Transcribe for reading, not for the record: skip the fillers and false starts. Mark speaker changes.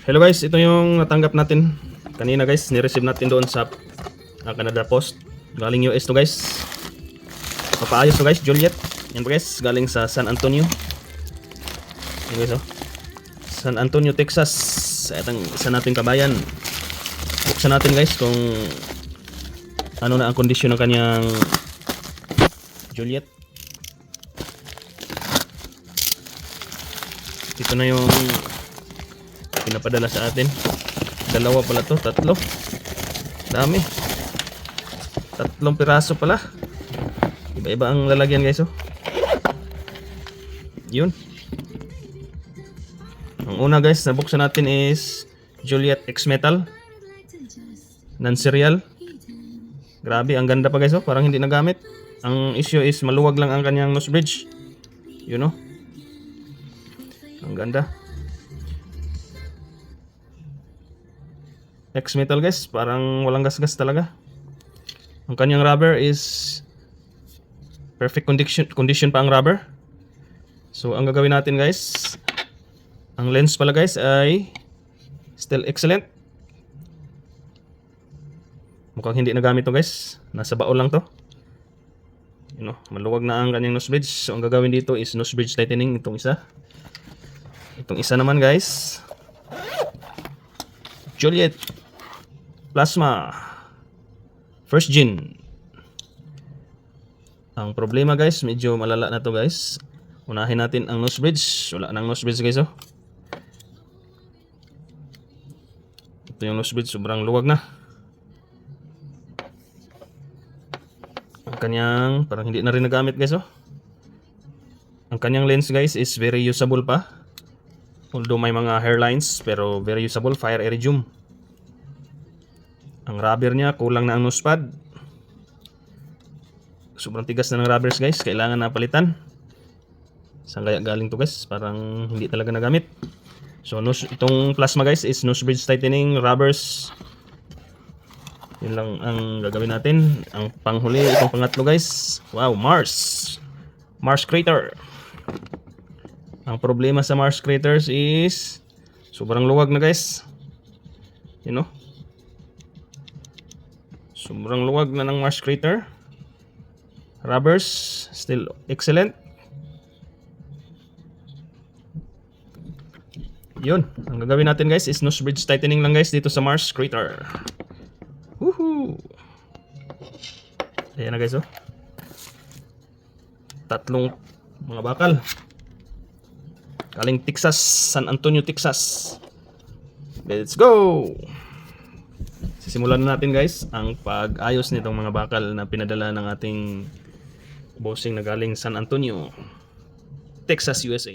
Speaker 1: Hello guys, ito yung natanggap natin kanina guys, ni-receive natin doon sa Canada Post. Galing US to guys. Papaayos to guys, Juliet. Yan po guys, galing sa San Antonio. Yan guys, oh. San Antonio, Texas. Itong isa nating kabayan. Buksan natin guys kung ano na ang kondisyon ng kanyang Juliet. Ito na yung pinapadala sa atin. Dalawa pala to, tatlo. Dami. Tatlong piraso pala. Iba-iba ang lalagyan guys, oh. Yun. Ang una guys, nabuksan natin is Juliet X Metal. Non-serial. Grabe, ang ganda pa guys, oh. Parang hindi nagamit. Ang issue is maluwag lang ang kanyang nose bridge. You know. Ang ganda. X Metal guys, parang walang gasgas talaga. Ang kanyang rubber is perfect condition pa ang rubber. So ang gagawin natin guys, ang lens pala guys ay still excellent. Mukhang hindi nagamit to guys, nasa baon lang to. You know, maluwag na ang kanyang nose bridge. So ang gagawin dito is nose bridge tightening itong isa. Itong isa naman guys, Juliet Plasma First Gen. Ang problema guys, medyo malala na to guys. Unahin natin ang nose bridge. Wala nang nose bridge guys, oh. Ito yung nose bridge, sobrang luwag na. Ang kanyang, parang hindi na rin nagamit guys, oh. Ang kanyang lens guys is very usable pa. Although may mga hairlines, pero very usable, fire iridium. Ang rubber niya, kulang na ang nose pad. Sobrang tigas na ng rubbers guys, kailangan na palitan. Saan kaya galing to guys? Parang hindi talaga nagamit. So itong plasma guys is nose bridge tightening rubbers. Yun lang ang gagawin natin. Ang panghuli, itong pangatlo guys. Wow, Mars Crater. Ang problema sa Mars Craters is sobrang luwag na guys. You know? Sobrang luwag na ng Mars Crater. Rubbers still excellent. Yun, ang gagawin natin guys is nose bridge tightening lang guys dito sa Mars Crater. Woohoo! Ayan na guys, oh. Tatlong mga bakal. Galing Texas, San Antonio, Texas. Let's go! Sisimulan na natin guys ang pag-ayos nitong mga bakal na pinadala ng ating bossing na galing San Antonio, Texas, USA.